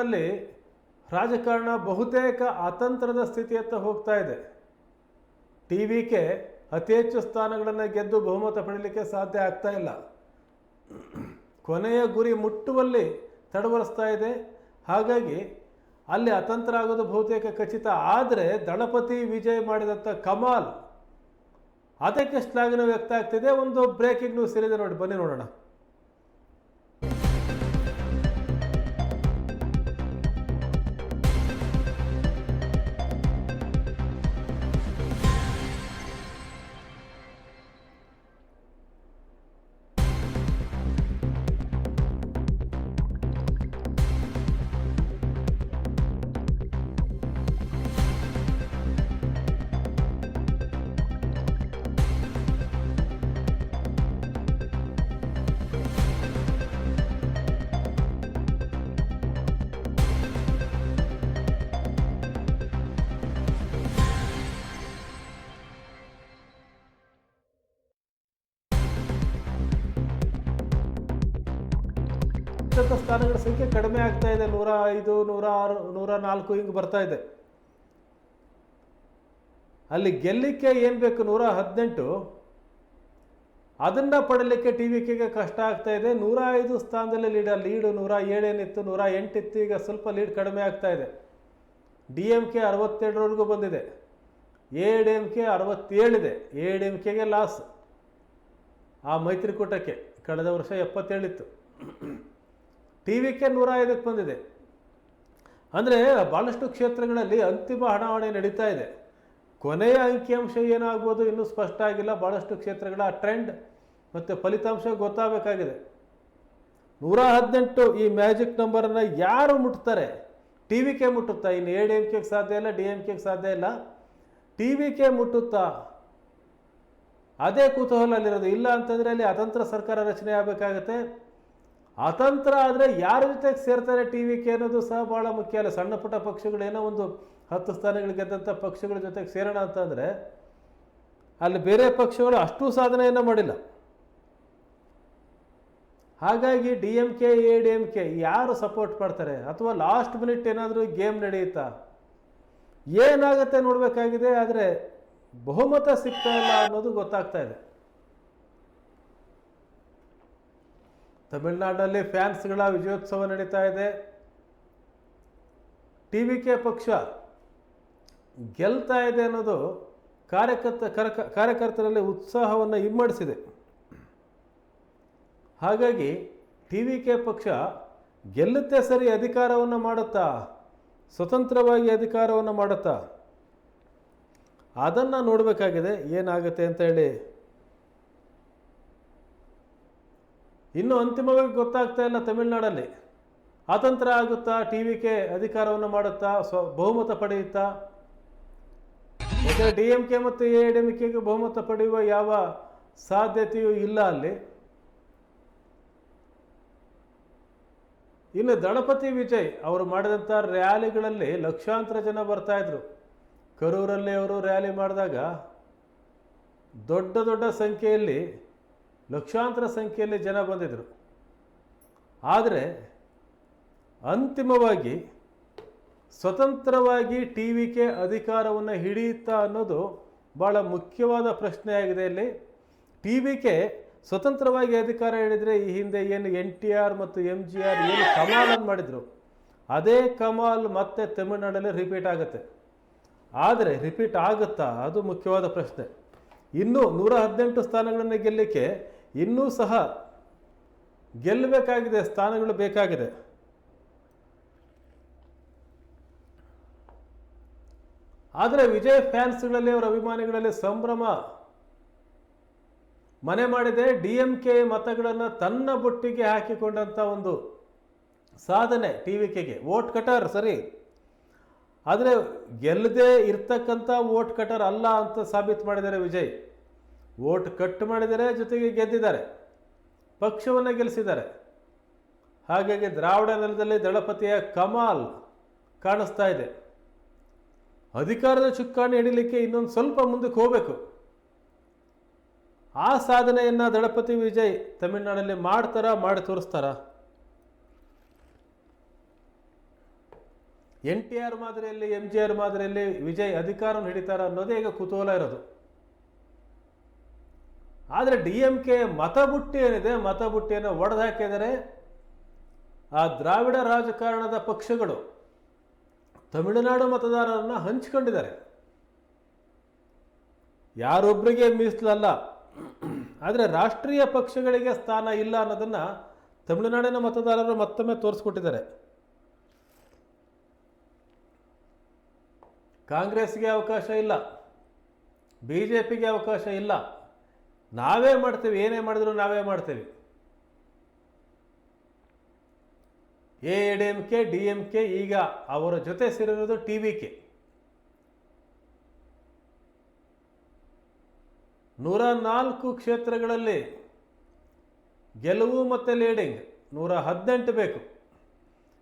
ತಮಿಳುನಾಡಿನಲ್ಲಿ ರಾಜಕಾರಣ ಬಹುತೇಕ ಅತಂತ್ರದ ಸ್ಥಿತಿಯತ್ತ ಹೋಗ್ತಾ ಇದೆ. ಟಿವಿಕೆ ಅತಿ ಹೆಚ್ಚು ಸ್ಥಾನಗಳನ್ನು ಗೆದ್ದು ಬಹುಮತ ಪಡೆಯಲಿಕ್ಕೆ ಸಾಧ್ಯ ಆಗ್ತಾ ಇಲ್ಲ. ಕೊನೆಯ ಗುರಿ ಮುಟ್ಟುವಲ್ಲಿ ತಡವರಿಸ್ತಾ ಇದೆ. ಹಾಗಾಗಿ ಅಲ್ಲಿ ಅತಂತ್ರ ಆಗೋದು ಬಹುತೇಕ ಖಚಿತ. ಆದರೆ ದಳಪತಿ ವಿಜಯ್ ಮಾಡಿದಂಥ ಕಮಾಲ್ ಅದಕ್ಕೆ ಶ್ಲಾಘನೆ ವ್ಯಕ್ತ ಆಗ್ತಿದೆ. ಒಂದು ಬ್ರೇಕಿಂಗ್ ನ್ಯೂಸ್ ಇರಿದೆ ನೋಡಿ, ಬನ್ನಿ ನೋಡೋಣ. ಸ್ಥಾನಗಳ ಸಂಖ್ಯೆ ಕಡಿಮೆ ಆಗ್ತಾ ಇದೆ. 105, 106, 104 ಹಿಂಗೆ ಬರ್ತಾ ಇದೆ. ಅಲ್ಲಿ ಗೆಲ್ಲಿಕ್ಕೆ ಏನು ಬೇಕು 118, ಅದನ್ನು ಪಡಲಿಕ್ಕೆ ಟಿವಿಕೆಗೆ ಕಷ್ಟ ಆಗ್ತಾ ಇದೆ. 105 ಸ್ಥಾನದಲ್ಲಿ ಲೀಡು 107 ಏನಿತ್ತು, 108 ಇತ್ತು. ಈಗ ಸ್ವಲ್ಪ ಲೀಡ್ ಕಡಿಮೆ ಆಗ್ತಾ ಇದೆ. DMK 62ವರೆಗೂ ಬಂದಿದೆ. ADMK 67 ಇದೆ. ADMKಗೆ ಲಾಸ್ ಆ ಮೈತ್ರಿಕೂಟಕ್ಕೆ. ಕಳೆದ ವರ್ಷ 77 ಇತ್ತು. ಟಿವಿಕೆ 105ಕ್ಕೆ ಬಂದಿದೆ. ಅಂದರೆ ಭಾಳಷ್ಟು ಕ್ಷೇತ್ರಗಳಲ್ಲಿ ಅಂತಿಮ ಹಣಾವಣೆ ನಡೀತಾ ಇದೆ. ಕೊನೆಯ ಅಂಕಿಅಂಶ ಏನಾಗ್ಬೋದು ಇನ್ನೂ ಸ್ಪಷ್ಟ ಆಗಿಲ್ಲ. ಭಾಳಷ್ಟು ಕ್ಷೇತ್ರಗಳ ಟ್ರೆಂಡ್ ಮತ್ತು ಫಲಿತಾಂಶ ಗೊತ್ತಾಗಬೇಕಾಗಿದೆ. 118 ಈ ಮ್ಯಾಜಿಕ್ ನಂಬರನ್ನು ಯಾರು ಮುಟ್ತಾರೆ? ಟಿವಿಕೆ ಮುಟ್ಟುತ್ತಾ? ಇನ್ನು ADMKಗೆ ಸಾಧ್ಯ ಇಲ್ಲ, DMKಗೆ ಸಾಧ್ಯ ಇಲ್ಲ. ಟಿವಿಕೆ ಮುಟ್ಟುತ್ತಾ? ಅದೇ ಕುತೂಹಲ ಅಲ್ಲಿರೋದು. ಇಲ್ಲ ಅಂತಂದರೆ ಅಲ್ಲಿ ಅತಂತ್ರ ಸರ್ಕಾರ ರಚನೆ ಆಗಬೇಕಾಗತ್ತೆ. ಅತಂತ್ರ ಆದರೆ ಯಾರ ಜೊತೆಗೆ ಸೇರ್ತಾರೆ ಟಿವಿಕೆ ಅನ್ನೋದು ಸಹ ಭಾಳ ಮುಖ್ಯ. ಅಲ್ಲ, ಸಣ್ಣ ಪುಟ್ಟ ಪಕ್ಷಗಳು ಏನೋ ಒಂದು 10 ಸ್ಥಾನಗಳು ಗೆದ್ದಂಥ ಪಕ್ಷಗಳ ಜೊತೆಗೆ ಸೇರೋಣ ಅಂತಂದರೆ ಅಲ್ಲಿ ಬೇರೆ ಪಕ್ಷಗಳು ಅಷ್ಟು ಸಾಧನೆಯನ್ನು ಮಾಡಿಲ್ಲ. ಹಾಗಾಗಿ DMK, ADMK ಯಾರು ಸಪೋರ್ಟ್ ಮಾಡ್ತಾರೆ? ಅಥವಾ ಲಾಸ್ಟ್ ಮಿನಿಟ್ ಏನಾದರೂ ಗೇಮ್ ನಡೆಯುತ್ತಾ? ಏನಾಗುತ್ತೆ ನೋಡಬೇಕಾಗಿದೆ. ಆದರೆ ಬಹುಮತ ಸಿಗ್ತಾ ಇಲ್ಲ ಅನ್ನೋದು ಗೊತ್ತಾಗ್ತಾ ಇದೆ. ತಮಿಳುನಾಡಿನಲ್ಲಿ ಫ್ಯಾನ್ಸ್ಗಳ ವಿಜಯೋತ್ಸವ ನಡೀತಾ ಇದೆ. ಟಿವಿಕೆ ಪಕ್ಷ ಗೆಲ್ತಾ ಇದೆ ಅನ್ನೋದು ಕಾರ್ಯಕರ್ತರಲ್ಲಿ ಉತ್ಸಾಹವನ್ನು ಇಮ್ಮಡಿಸಿದೆ. ಹಾಗಾಗಿ ಟಿವಿಕೆ ಪಕ್ಷ ಗೆಲ್ಲುತ್ತೆ ಸರಿ, ಅಧಿಕಾರವನ್ನು ಮಾಡುತ್ತಾ, ಸ್ವತಂತ್ರವಾಗಿ ಅಧಿಕಾರವನ್ನು ಮಾಡುತ್ತಾ, ಅದನ್ನು ನೋಡಬೇಕಾಗಿದೆ ಏನಾಗುತ್ತೆ ಅಂತ ಹೇಳಿ. ಇನ್ನೂ ಅಂತಿಮವಾಗಿ ಗೊತ್ತಾಗ್ತಾ ಇಲ್ಲ. ತಮಿಳುನಾಡಲ್ಲಿ ಅತಂತ್ರ ಆಗುತ್ತಾ, ಟಿವಿಕೆ ಅಧಿಕಾರವನ್ನು ಮಾಡುತ್ತಾ, ಬಹುಮತ ಪಡೆಯುತ್ತಾ? ಯಾಕಂದರೆ DMK ಮತ್ತು ADMKಗೆ ಬಹುಮತ ಪಡೆಯುವ ಯಾವ ಸಾಧ್ಯತೆಯೂ ಇಲ್ಲ ಅಲ್ಲಿ. ಇನ್ನು ದಳಪತಿ ವಿಜಯ್ ಅವರು ಮಾಡಿದಂಥ ರ್ಯಾಲಿಗಳಲ್ಲಿ ಲಕ್ಷಾಂತರ ಜನ ಬರ್ತಾಯಿದ್ರು. ಕರೂರಲ್ಲಿ ಅವರು ರ್ಯಾಲಿ ಮಾಡಿದಾಗ ದೊಡ್ಡ ದೊಡ್ಡ ಸಂಖ್ಯೆಯಲ್ಲಿ, ಲಕ್ಷಾಂತರ ಸಂಖ್ಯೆಯಲ್ಲಿ ಜನ ಬಂದಿದ್ದರು. ಆದರೆ ಅಂತಿಮವಾಗಿ ಸ್ವತಂತ್ರವಾಗಿ ಟಿವಿಕೆ ಅಧಿಕಾರವನ್ನು ಹಿಡಿಯುತ್ತಾ ಅನ್ನೋದು ಭಾಳ ಮುಖ್ಯವಾದ ಪ್ರಶ್ನೆಯಾಗಿದೆ. ಇಲ್ಲಿ ಟಿವಿಕೆ ಸ್ವತಂತ್ರವಾಗಿ ಅಧಿಕಾರ ಹಿಡಿದರೆ ಈ ಹಿಂದೆ ಏನು NTR ಮತ್ತು MGR ಏನು ಕಮಾಲನ್ನು ಮಾಡಿದರು, ಅದೇ ಕಮಾಲ್ ಮತ್ತೆ ತಮಿಳುನಾಡಲ್ಲಿ ರಿಪೀಟ್ ಆಗುತ್ತೆ. ಆದರೆ ರಿಪೀಟ್ ಆಗುತ್ತಾ? ಅದು ಮುಖ್ಯವಾದ ಪ್ರಶ್ನೆ. ಇನ್ನೂ 118 ಸ್ಥಾನಗಳನ್ನು ಗೆಲ್ಲಲಿಕ್ಕೆ ಇನ್ನೂ ಸಹ ಗೆಲ್ಲಬೇಕಾಗಿದೆ, ಸ್ಥಾನಗಳು ಬೇಕಾಗಿದೆ. ಆದರೆ ವಿಜಯ್ ಫ್ಯಾನ್ಸ್ಗಳಲ್ಲಿ, ಅವರ ಅಭಿಮಾನಿಗಳಲ್ಲಿ ಸಂಭ್ರಮ ಮನೆ ಮಾಡಿದೆ. DMK ಮತಗಳನ್ನು ತನ್ನ ಬುಟ್ಟಿಗೆ ಹಾಕಿಕೊಂಡಂಥ ಒಂದು ಸಾಧನೆ ಟಿವಿಕೆಗೆ. ವೋಟ್ ಕಟರ್ ಸರಿ, ಆದರೆ ಗೆಲ್ಲದೆ ಇರ್ತಕ್ಕಂಥ ವೋಟ್ ಕಟರ್ ಅಲ್ಲ ಅಂತ ಸಾಬೀತು ಮಾಡಿದ್ದಾರೆ ವಿಜಯ್. ವೋಟ್ ಕಟ್ ಮಾಡಿದರೆ, ಜೊತೆಗೆ ಗೆದ್ದಿದ್ದಾರೆ, ಪಕ್ಷವನ್ನು ಗೆಲ್ಲಿಸಿದ್ದಾರೆ. ಹಾಗಾಗಿ ದ್ರಾವಿಡ ನೆಲದಲ್ಲಿ ದಳಪತಿಯ ಕಮಾಲ್ ಕಾಣಿಸ್ತಾ ಇದೆ. ಅಧಿಕಾರದ ಚುಕ್ಕಾಣಿ ಹಿಡಿಲಿಕ್ಕೆ ಇನ್ನೊಂದು ಸ್ವಲ್ಪ ಮುಂದಕ್ಕೆ ಹೋಗಬೇಕು. ಆ ಸಾಧನೆಯನ್ನು ದಳಪತಿ ವಿಜಯ್ ತಮಿಳುನಾಡಲ್ಲಿ ಮಾಡ್ತಾರಾ, ಮಾಡಿ ತೋರಿಸ್ತಾರಾ? NTR ಮಾದರಿಯಲ್ಲಿ MGR ಮಾದರಿಯಲ್ಲಿ ವಿಜಯ್ ಅಧಿಕಾರವನ್ನು ಹಿಡಿತಾರ ಅನ್ನೋದೇ ಈಗ ಕುತೂಹಲ ಇರೋದು. ಆದರೆ DMK ಮತಬುಟ್ಟಿ ಏನಿದೆ, ಮತಬುಟ್ಟಿಯನ್ನು ಒಡೆದು ಹಾಕಿದರೆ ಆ ದ್ರಾವಿಡ ರಾಜಕಾರಣದ ಪಕ್ಷಗಳು ತಮಿಳುನಾಡು ಮತದಾರರನ್ನು ಹಂಚಿಕೊಂಡಿದ್ದಾರೆ. ಯಾರೊಬ್ಬರಿಗೆ ಮೀಸಲಲ್ಲ, ಆದರೆ ರಾಷ್ಟ್ರೀಯ ಪಕ್ಷಗಳಿಗೆ ಸ್ಥಾನ ಇಲ್ಲ ಅನ್ನೋದನ್ನು ತಮಿಳುನಾಡಿನ ಮತದಾರರು ಮತ್ತೊಮ್ಮೆ ತೋರಿಸ್ಕೊಟ್ಟಿದ್ದಾರೆ. ಕಾಂಗ್ರೆಸ್ಗೆ ಅವಕಾಶ ಇಲ್ಲ, BJPಗೆ ಅವಕಾಶ ಇಲ್ಲ. ನಾವೇ ಮಾಡ್ತೀವಿ, ಏನೇ ಮಾಡಿದ್ರು ನಾವೇ ಮಾಡ್ತೀವಿ. AIADMK DMK ಈಗ ಅವರ ಜೊತೆ ಸೇರಿರೋದು TVK. 104 ಕ್ಷೇತ್ರಗಳಲ್ಲಿ ಗೆಲುವು ಮತ್ತು ಲೀಡಿಂಗ್ 118 ಬೇಕು.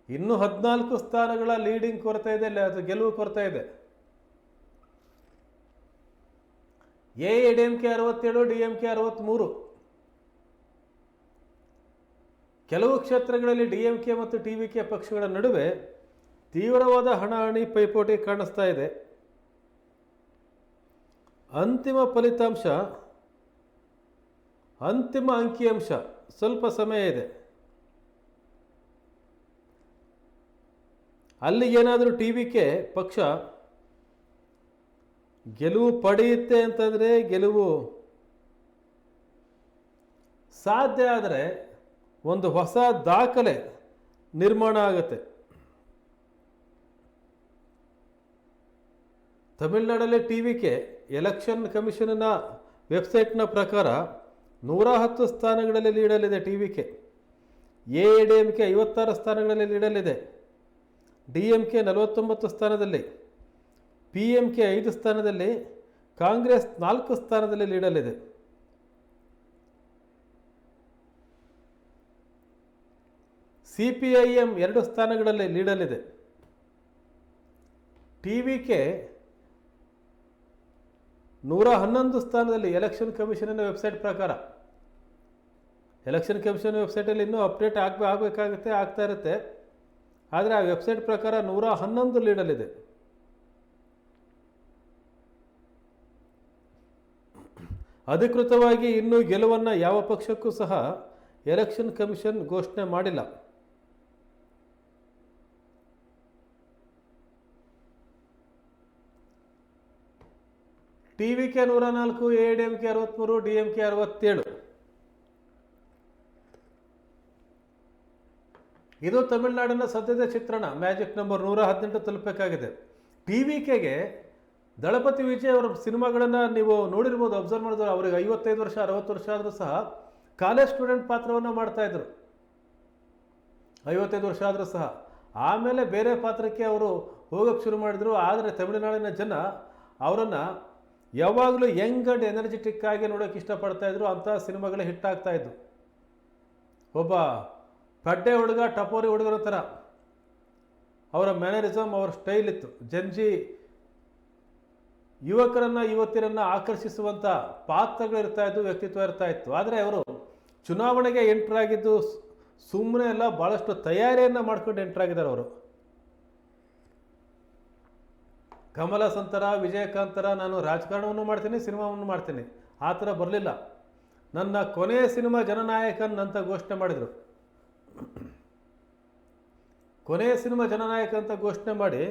ಇನ್ನೂ 14 ಸ್ಥಾನಗಳ ಲೀಡಿಂಗ್ ಕೊರತೆ ಇದೆ, ಅದು ಗೆಲುವು ಕೊರತೆ ಇದೆ. AIADMK 67, DMK 63. ಕೆಲವು ಕ್ಷೇತ್ರಗಳಲ್ಲಿ DMK ಮತ್ತು TVK ಪಕ್ಷಗಳ ನಡುವೆ ತೀವ್ರವಾದ ಹಣಾಹಣಿ ಪೈಪೋಟಿ ಕಾಣಿಸ್ತಾ ಇದೆ. ಅಂತಿಮ ಫಲಿತಾಂಶ, ಅಂತಿಮ ಅಂಕಿಅಂಶ ಸ್ವಲ್ಪ ಸಮಯ ಇದೆ. ಅಲ್ಲಿಗೇನಾದರೂ TVK ಪಕ್ಷ ಗೆಲುವು ಪಡೆಯುತ್ತೆ ಅಂತಂದರೆ, ಗೆಲುವು ಸಾಧ್ಯ ಆದರೆ ಒಂದು ಹೊಸ ದಾಖಲೆ ನಿರ್ಮಾಣ ಆಗುತ್ತೆ. ತಮಿಳುನಾಡಲ್ಲಿ TVK ಎಲೆಕ್ಷನ್ ಕಮಿಷನ್ನ ವೆಬ್ಸೈಟ್ನ ಪ್ರಕಾರ 110 ಸ್ಥಾನಗಳಲ್ಲಿ ಲೀಡಲ್ಲಿದೆ TVK. AIADMK 56 ಸ್ಥಾನಗಳಲ್ಲಿ ಲೀಡಲ್ಲಿದೆ. DMK 49 ಸ್ಥಾನದಲ್ಲಿ, PMK 5 ಸ್ಥಾನದಲ್ಲಿ, ಕಾಂಗ್ರೆಸ್ 4 ಸ್ಥಾನದಲ್ಲಿ ಲೀಡಲ್ಲಿದೆ. CPIM 2 ಸ್ಥಾನಗಳಲ್ಲಿ ಲೀಡಲ್ಲಿದೆ. TVK 111 ಸ್ಥಾನದಲ್ಲಿ ಎಲೆಕ್ಷನ್ ಕಮಿಷನ್ನ ವೆಬ್ಸೈಟ್ ಪ್ರಕಾರ. ಎಲೆಕ್ಷನ್ ಕಮಿಷನ್ ವೆಬ್ಸೈಟಲ್ಲಿ ಇನ್ನೂ ಅಪ್ಡೇಟ್ ಆಗಬೇಕಾಗುತ್ತೆ, ಆಗ್ತಾ ಇರುತ್ತೆ. ಆದರೆ ಆ ವೆಬ್ಸೈಟ್ ಪ್ರಕಾರ 111 ಲೀಡಲ್ಲಿದೆ. ಅಧಿಕೃತವಾಗಿ ಇನ್ನೂ ಗೆಲುವನ್ನು ಯಾವ ಪಕ್ಷಕ್ಕೂ ಸಹ ಎಲೆಕ್ಷನ್ ಕಮಿಷನ್ ಘೋಷಣೆ ಮಾಡಿಲ್ಲ. TVK 104, AIADMK 63, DMK 67. ಇದು ತಮಿಳುನಾಡಿನ ಸದ್ಯದ ಚಿತ್ರಣ. Magic number 118 ತಲುಪಬೇಕಾಗಿದೆ. TVKಗೆ ದಳಪತಿ ವಿಜಯ್ ಅವರ ಸಿನಿಮಾಗಳನ್ನು ನೀವು ನೋಡಿರ್ಬೋದು, ಅಬ್ಸರ್ವ್ ಮಾಡಿದ್ರು. ಅವ್ರಿಗೆ 55 ವರ್ಷ 60 ವರ್ಷ ಆದರೂ ಸಹ ಕಾಲೇಜ್ ಸ್ಟೂಡೆಂಟ್ ಪಾತ್ರವನ್ನು ಮಾಡ್ತಾಯಿದ್ರು. 55 ವರ್ಷ ಆದರೂ ಸಹ ಆಮೇಲೆ ಬೇರೆ ಪಾತ್ರಕ್ಕೆ ಅವರು ಹೋಗೋಕ್ಕೆ ಶುರು ಮಾಡಿದರು. ಆದರೆ ತಮಿಳುನಾಡಿನ ಜನ ಅವರನ್ನು ಯಾವಾಗಲೂ ಯಂಗ್ ಆ್ಯಂಡ್ ಎನರ್ಜೆಟಿಕ್ ಆಗಿ ನೋಡೋಕ್ಕೆ ಇಷ್ಟಪಡ್ತಾಯಿದ್ರು. ಅಂಥ ಸಿನಿಮಾಗಳೇ ಹಿಟ್ಟಾಗ್ತಾಯಿದ್ವು. ಒಬ್ಬ ಪಡ್ಡೆ ಹುಡುಗ, ಟಪೋರಿ ಹುಡುಗರ ಥರ ಅವರ ಮ್ಯಾನರಿಸಮ್, ಅವರ ಸ್ಟೈಲ್ ಇತ್ತು. ಜಂಜಿ ಯುವಕರನ್ನು ಯುವತಿಯರನ್ನು ಆಕರ್ಷಿಸುವಂಥ ಪಾತ್ರಗಳಿರ್ತಾಯಿದ್ವು, ವ್ಯಕ್ತಿತ್ವ ಇರ್ತಾಯಿತ್ತು. ಆದರೆ ಅವರು ಚುನಾವಣೆಗೆ ಎಂಟ್ರಾಗಿದ್ದು ಸುಮ್ಮನೆ ಎಲ್ಲ, ಭಾಳಷ್ಟು ತಯಾರಿಯನ್ನು ಮಾಡ್ಕೊಂಡು ಎಂಟ್ರಾಗಿದ್ದಾರೆ ಅವರು. ಕಮಲ ಸಂತರ, ವಿಜಯಕಾಂತರ ನಾನು ರಾಜಕಾರಣವನ್ನು ಮಾಡ್ತೀನಿ, ಸಿನಿಮಾವನ್ನು ಮಾಡ್ತೀನಿ ಆ ಥರ ಬರಲಿಲ್ಲ. ನನ್ನ ಕೊನೆಯ ಸಿನಿಮಾ ಜನನಾಯಕನ್ ಅಂತ ಘೋಷಣೆ ಮಾಡಿದರು. ಕೊನೆಯ ಸಿನಿಮಾ ಜನನಾಯಕ ಅಂತ ಘೋಷಣೆ ಮಾಡಿ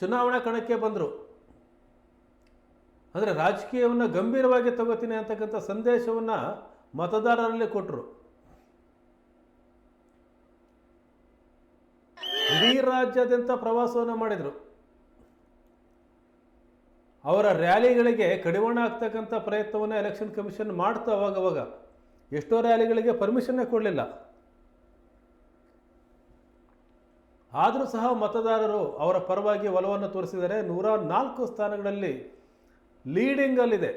ಚುನಾವಣಾ ಕಣಕ್ಕೆ ಬಂದರು. ಅಂದರೆ ರಾಜಕೀಯವನ್ನು ಗಂಭೀರವಾಗಿ ತಗೋತೀನಿ ಅಂತಕ್ಕಂಥ ಸಂದೇಶವನ್ನು ಮತದಾರರಲ್ಲಿ ಕೊಟ್ಟರು. ಇಡೀ ರಾಜ್ಯಾದ್ಯಂತ ಪ್ರವಾಸವನ್ನು ಮಾಡಿದರು. ಅವರ ರ್ಯಾಲಿಗಳಿಗೆ ಕಡಿವಾಣ ಆಗ್ತಕ್ಕಂಥ ಪ್ರಯತ್ನವನ್ನು ಎಲೆಕ್ಷನ್ ಕಮಿಷನ್ ಮಾಡ್ತಾ ಅವಾಗವಾಗ. ಎಷ್ಟೋ ರ್ಯಾಲಿಗಳಿಗೆ ಪರ್ಮಿಷನ್ನೇ ಕೊಡಲಿಲ್ಲ. ಆದರೂ ಸಹ ಮತದಾರರು ಅವರ ಪರವಾಗಿ ಒಲವನ್ನು ತೋರಿಸಿದರೆ 104 ಸ್ಥಾನಗಳಲ್ಲಿ ಲೀಡಿಂಗಲ್ಲಿದೆ.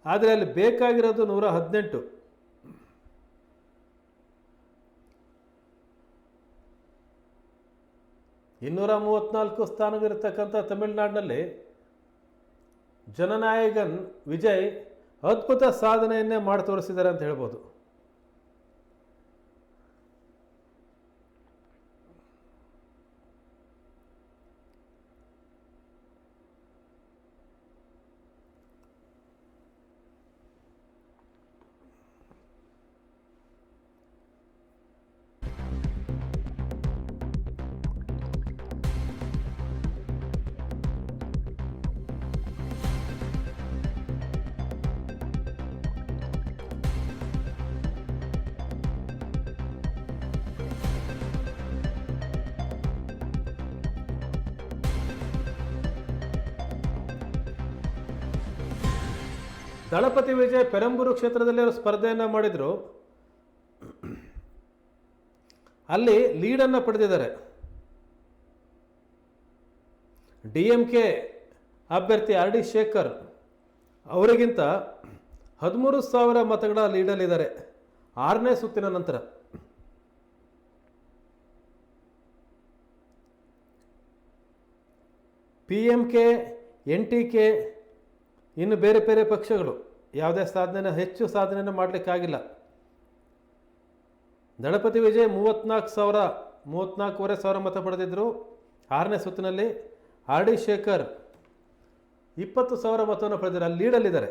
ಆದರೆ ಅಲ್ಲಿ ಬೇಕಾಗಿರೋದು 118. ಇನ್ನೂರ 34 ಸ್ಥಾನವಿರತಕ್ಕಂಥ ತಮಿಳುನಾಡಿನಲ್ಲಿ ಜನನಾಯಕನ್ ವಿಜಯ್ ಅದ್ಭುತ ಸಾಧನೆಯನ್ನೇ ಮಾಡಿ ತೋರಿಸಿದ್ದಾರೆ ಅಂತ ಹೇಳ್ಬೋದು. ದಳಪತಿ ವಿಜಯ್ ಪೆರಂಬೂರು ಕ್ಷೇತ್ರದಲ್ಲಿ ಅವರು ಸ್ಪರ್ಧೆಯನ್ನು ಮಾಡಿದರು. ಅಲ್ಲಿ ಲೀಡನ್ನು ಪಡೆದಿದ್ದಾರೆ. DMK ಅಭ್ಯರ್ಥಿ RD ಶೇಖರ್ ಅವರಿಗಿಂತ 13,000 ಮತಗಳ ಲೀಡಲ್ಲಿದ್ದಾರೆ 6ನೇ ಸುತ್ತಿನ ನಂತರ. PMK, NTK ಇನ್ನು ಬೇರೆ ಬೇರೆ ಪಕ್ಷಗಳು ಯಾವುದೇ ಹೆಚ್ಚು ಸಾಧನೆಯನ್ನು ಮಾಡಲಿಕ್ಕಾಗಿಲ್ಲ. ದಳಪತಿ ವಿಜಯ್ 34,000 ಮತ ಪಡೆದಿದ್ದರು 6ನೇ ಸುತ್ತಿನಲ್ಲಿ. RD ಶೇಖರ್ 20,000 ಮತವನ್ನು ಪಡೆದಿದ್ದಾರೆ, ಅಲ್ಲಿ ಲೀಡಲ್ಲಿದ್ದಾರೆ.